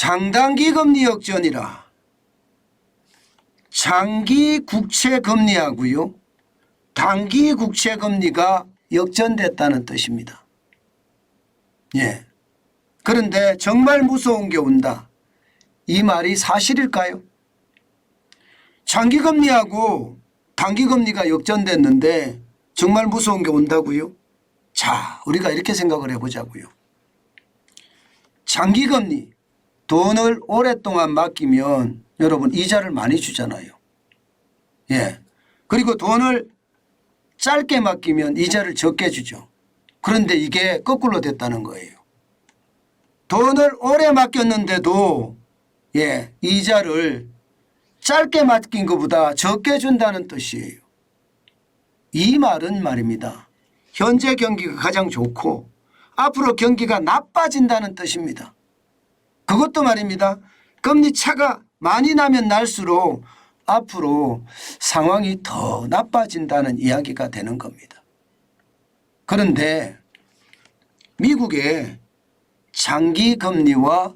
장단기 금리 역전이라 장기 국채 금리하고요, 단기 국채 금리가 역전됐다는 뜻입니다. 예. 그런데 정말 무서운 게 온다. 이 말이 사실일까요? 장기 금리하고 단기 금리가 역전됐는데 정말 무서운 게 온다고요? 자, 우리가 이렇게 생각을 해보자고요. 장기 금리, 돈을 오랫동안 맡기면 여러분 이자를 많이 주잖아요. 예. 그리고 돈을 짧게 맡기면 이자를 적게 주죠. 그런데 이게 거꾸로 됐다는 거예요. 돈을 오래 맡겼는데도 예, 이자를 짧게 맡긴 것보다 적게 준다는 뜻이에요. 이 말은 말입니다. 현재 경기가 가장 좋고 앞으로 경기가 나빠진다는 뜻입니다. 그것도 말입니다. 금리 차가 많이 나면 날수록 앞으로 상황이 더 나빠진다는 이야기가 되는 겁니다. 그런데 미국의 장기 금리와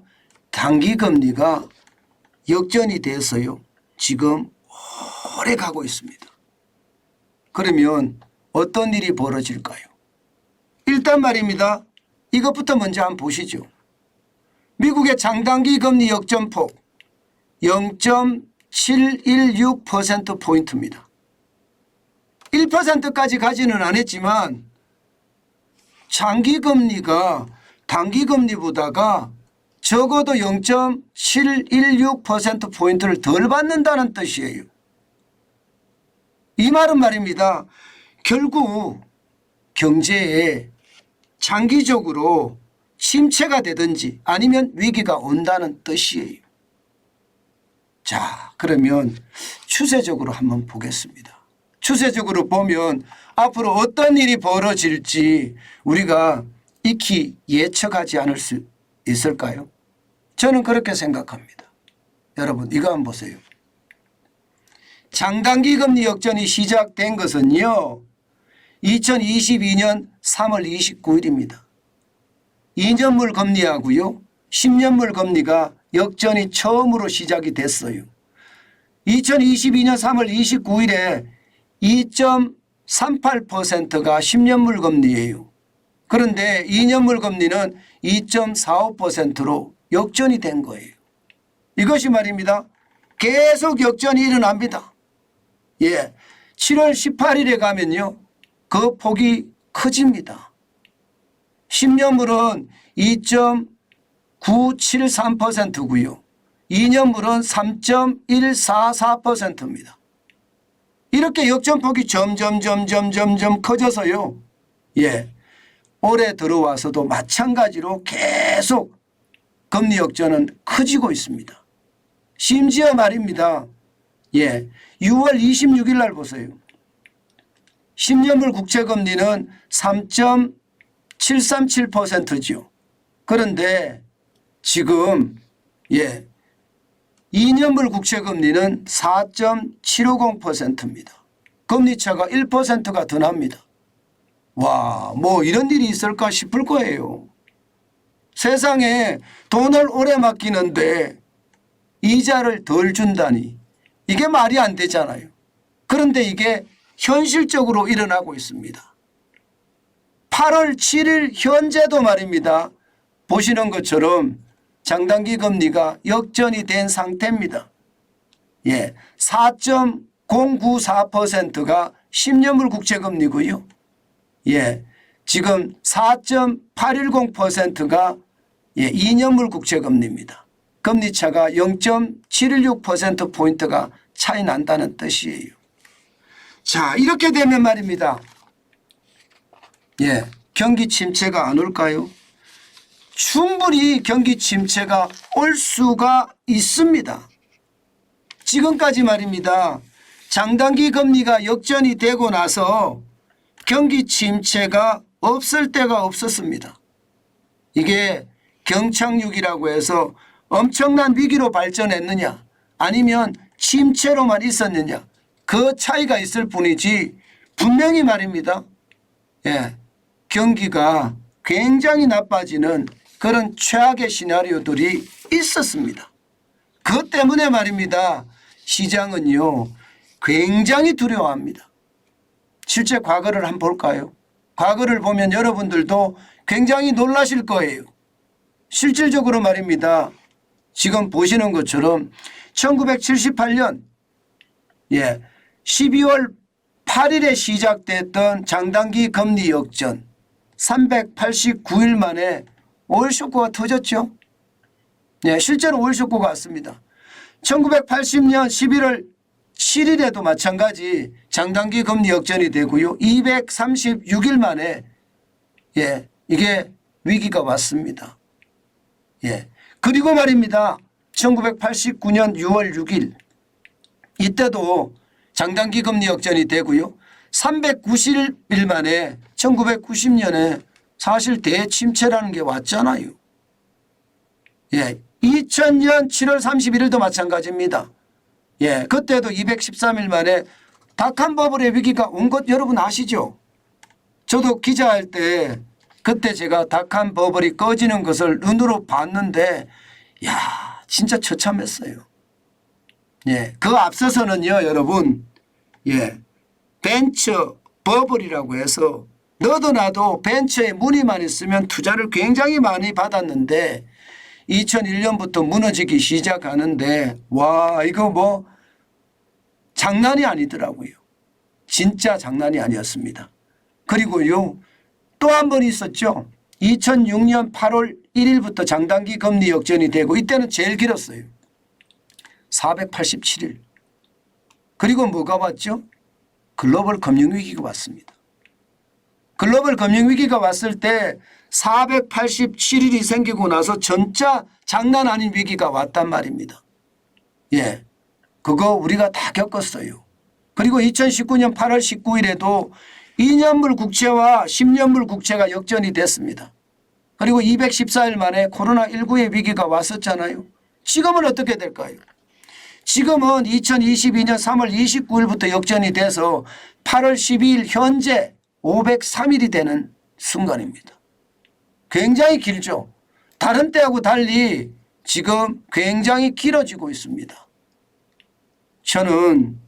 단기 금리가 역전이 돼서요, 지금 오래 가고 있습니다. 그러면 어떤 일이 벌어질까요? 일단 말입니다. 이것부터 먼저 한번 보시죠. 미국의 장단기 금리 역전폭 0.716%포인트입니다. 1%까지 가지는 않았지만 장기 금리가 단기 금리보다가 적어도 0.716%포인트를 덜 받는다는 뜻이에요. 이 말은 말입니다. 결국 경제에 장기적으로 침체가 되든지 아니면 위기가 온다는 뜻이에요. 자, 그러면 추세적으로 한번 보겠습니다. 추세적으로 보면 앞으로 어떤 일이 벌어질지 우리가 익히 예측하지 않을 수 있을까요? 저는 그렇게 생각합니다. 여러분 이거 한번 보세요. 장단기 금리 역전이 시작된 것은요, 2022년 3월 29일입니다. 2년물 금리하고요 10년물 금리가 역전이 처음으로 시작이 됐어요. 2022년 3월 29일에 2.38%가 10년물 금리예요. 그런데 2년물 금리는 2.45%로 역전이 된 거예요. 이것이 말입니다. 계속 역전이 일어납니다. 예, 7월 18일에 가면요, 그 폭이 커집니다. 10년물은 2.973%고요. 2년물은 3.144%입니다. 이렇게 역전폭이 점점 커져서요. 예, 올해 들어와서도 마찬가지로 계속 금리 역전은 커지고 있습니다. 심지어 말입니다. 예, 6월 26일 날 보세요. 10년물 국채금리는 3.737%죠. 그런데 지금 예, 2년물 국채금리는 4.750%입니다. 금리차가 1%가 더 납니다. 와, 뭐 이런 일이 있을까 싶을 거예요. 세상에 돈을 오래 맡기는데 이자를 덜 준다니 이게 말이 안 되잖아요. 그런데 이게 현실적으로 일어나고 있습니다. 8월 7일 현재도 말입니다. 보시는 것처럼 장단기 금리가 역전이 된 상태입니다. 예, 4.094%가 10년물 국채금리고요. 예, 지금 4.810%가 예, 2년물 국채금리입니다. 금리차가 0.716%포인트가 차이 난다는 뜻이에요. 자, 이렇게 되면 말입니다. 예, 경기 침체가 안 올까요? 충분히 경기 침체가 올 수가 있습니다. 지금까지 말입니다. 장단기 금리가 역전이 되고 나서 경기 침체가 없을 때가 없었습니다. 이게 경착륙이라고 해서 엄청난 위기로 발전했느냐 아니면 침체로만 있었느냐 그 차이가 있을 뿐이지 분명히 말입니다. 예, 경기가 굉장히 나빠지는 그런 최악의 시나리오들이 있었습니다. 그것 때문에 말입니다. 시장은요 굉장히 두려워합니다. 실제 과거를 한번 볼까요? 과거를 보면 여러분들도 굉장히 놀라실 거예요. 실질적으로 말입니다. 지금 보시는 것처럼 1978년 12월 8일에 시작됐던 장단기 금리 역전 389일 만에 오일 쇼크가 터졌죠. 실제로 오일 쇼크가 왔습니다. 1980년 11월 7일에도 마찬가지 장단기 금리 역전이 되고요. 236일 만에 이게 위기가 왔습니다. 그리고 말입니다. 1989년 6월 6일 이때도 장단기 금리 역전이 되고요. 390일 만에 1990년에 사실 대침체라는 게 왔잖아요. 2000년 7월 31일도 마찬가지입니다. 그때도 213일 만에 닷컴 버블의 위기가 온 것 여러분 아시죠? 저도 기자할 때 그때 제가 닷컴 버블이 꺼지는 것을 눈으로 봤는데 진짜 처참했어요. 그 앞서서는요 여러분 벤처 버블이라고 해서 너도 나도 벤처에 문의만 있으면 투자를 굉장히 많이 받았는데 2001년부터 무너지기 시작하는데 와 이거 뭐 장난이 아니더라고요. 진짜 장난이 아니었습니다. 그리고요 또 한 번 있었죠. 2006년 8월 1일부터 장단기 금리 역전이 되고 이때는 제일 길었어요. 487일. 그리고 뭐가 왔죠? 글로벌 금융위기가 왔습니다. 글로벌 금융위기가 왔을 때 487일이 생기고 나서 진짜 장난 아닌 위기가 왔단 말입니다. 그거 우리가 다 겪었어요. 그리고 2019년 8월 19일에도 2년물 국채와 10년물 국채가 역전이 됐습니다. 그리고 214일 만에 코로나19의 위기가 왔었잖아요. 지금은 어떻게 될까요? 지금은 2022년 3월 29일부터 역전이 돼서 8월 12일 현재 503일이 되는 순간입니다. 굉장히 길죠. 다른 때하고 달리 지금 굉장히 길어지고 있습니다. 저는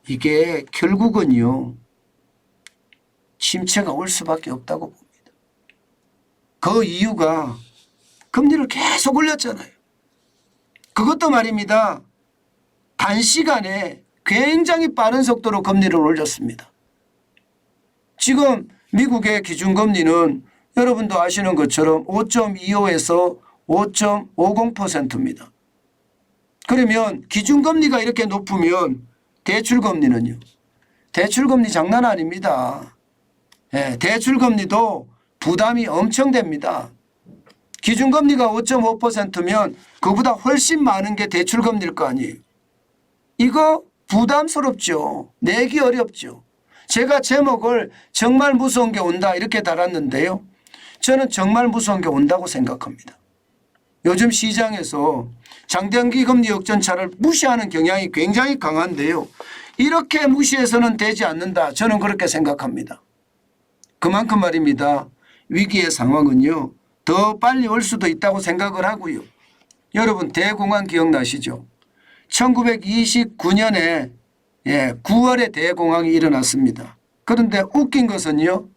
이게 결국은요 침체가 올 수밖에 없다고 봅니다. 그 이유가 금리를 계속 올렸잖아요. 그것도 말입니다. 단시간에 굉장히 빠른 속도로 금리를 올렸습니다. 지금 미국의 기준금리는 여러분도 아시는 것처럼 5.25에서 5.50%입니다. 그러면 기준금리가 이렇게 높으면 대출금리는요? 대출금리 장난 아닙니다. 대출금리도 부담이 엄청 됩니다. 기준금리가 5.5%면 그보다 훨씬 많은 게 대출금리일 거 아니에요. 이거 부담스럽죠. 내기 어렵죠. 제가 제목을 정말 무서운 게 온다 이렇게 달았는데요. 저는 정말 무서운 게 온다고 생각합니다. 요즘 시장에서 장단기 금리 역전차를 무시하는 경향이 굉장히 강한데요. 이렇게 무시해서는 되지 않는다. 저는 그렇게 생각합니다. 그만큼 말입니다. 위기의 상황은요. 더 빨리 올 수도 있다고 생각을 하고요. 여러분 대공황 기억나시죠? 1929년에 9월에 대공황이 일어났습니다. 그런데 웃긴 것은요.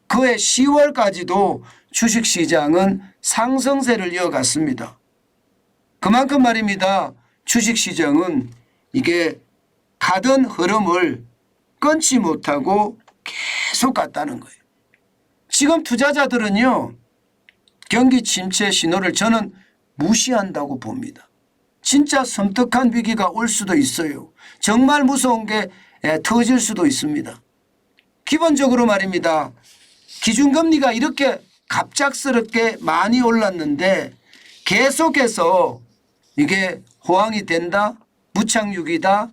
그해 10월까지도 주식시장은 상승세를 이어갔습니다. 그만큼 말입니다. 주식시장은 이게 가던 흐름을 끊지 못하고 계속 갔다는 거예요. 지금 투자자들은요. 경기 침체 신호를 저는 무시한다고 봅니다. 진짜 섬뜩한 위기가 올 수도 있어요. 정말 무서운 게 터질 수도 있습니다. 기본적으로 말입니다. 기준금리가 이렇게 갑작스럽게 많이 올랐는데 계속해서 이게 호황이 된다? 무착륙이다?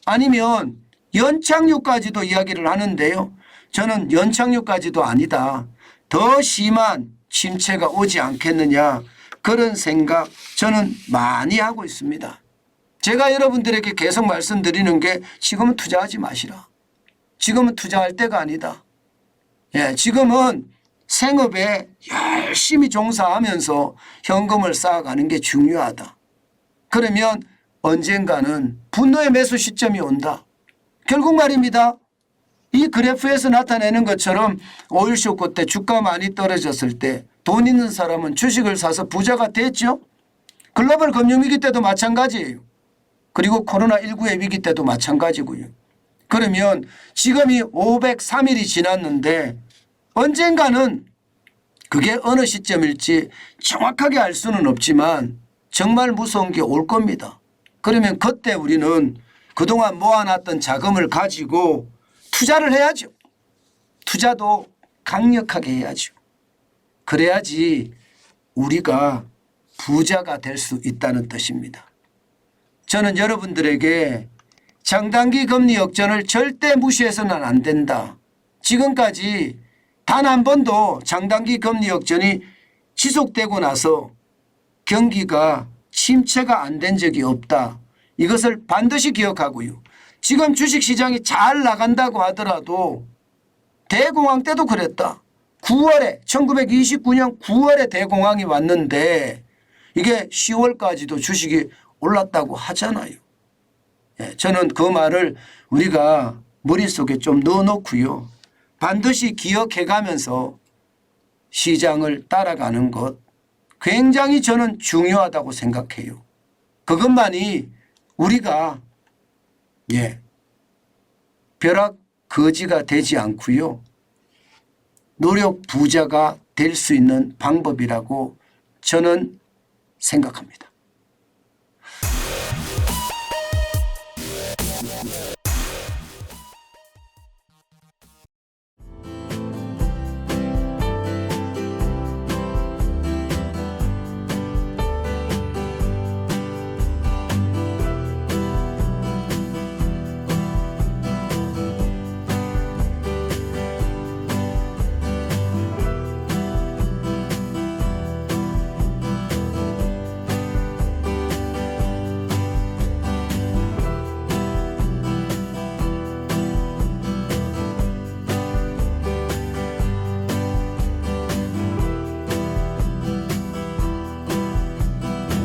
아니면 연착륙까지도 이야기를 하는데요. 저는 연착륙까지도 아니다. 더 심한 침체가 오지 않겠느냐 그런 생각 저는 많이 하고 있습니다. 제가 여러분들에게 계속 말씀드리는 게 지금은 투자하지 마시라. 지금은 투자할 때가 아니다. 지금은 생업에 열심히 종사하면서 현금을 쌓아가는 게 중요하다. 그러면 언젠가는 분노의 매수 시점이 온다. 결국 말입니다. 이 그래프에서 나타내는 것처럼 오일 쇼크 때 주가 많이 떨어졌을 때 돈 있는 사람은 주식을 사서 부자가 됐죠. 글로벌 금융위기 때도 마찬가지예요. 그리고 코로나19의 위기 때도 마찬가지고요. 그러면 지금이 503일이 지났는데 언젠가는 그게 어느 시점일지 정확하게 알 수는 없지만 정말 무서운 게 올 겁니다. 그러면 그때 우리는 그동안 모아놨던 자금을 가지고 투자를 해야죠. 투자도 강력하게 해야죠. 그래야지 우리가 부자가 될 수 있다는 뜻입니다. 저는 여러분들에게 장단기 금리 역전을 절대 무시해서는 안 된다. 지금까지 단 한 번도 장단기 금리 역전이 지속되고 나서 경기가 침체가 안 된 적이 없다. 이것을 반드시 기억하고요. 지금 주식시장이 잘 나간다고 하더라도 대공황 때도 그랬다. 9월에 1929년 9월에 대공황이 왔는데 이게 10월까지도 주식이 올랐다고 하잖아요. 저는 그 말을 우리가 머릿속에 좀 넣어놓고요. 반드시 기억해가면서 시장을 따라가는 것 굉장히 저는 중요하다고 생각해요. 그것만이 우리가 벼락 거지가 되지 않고요. 노력 부자가 될 수 있는 방법이라고 저는 생각합니다.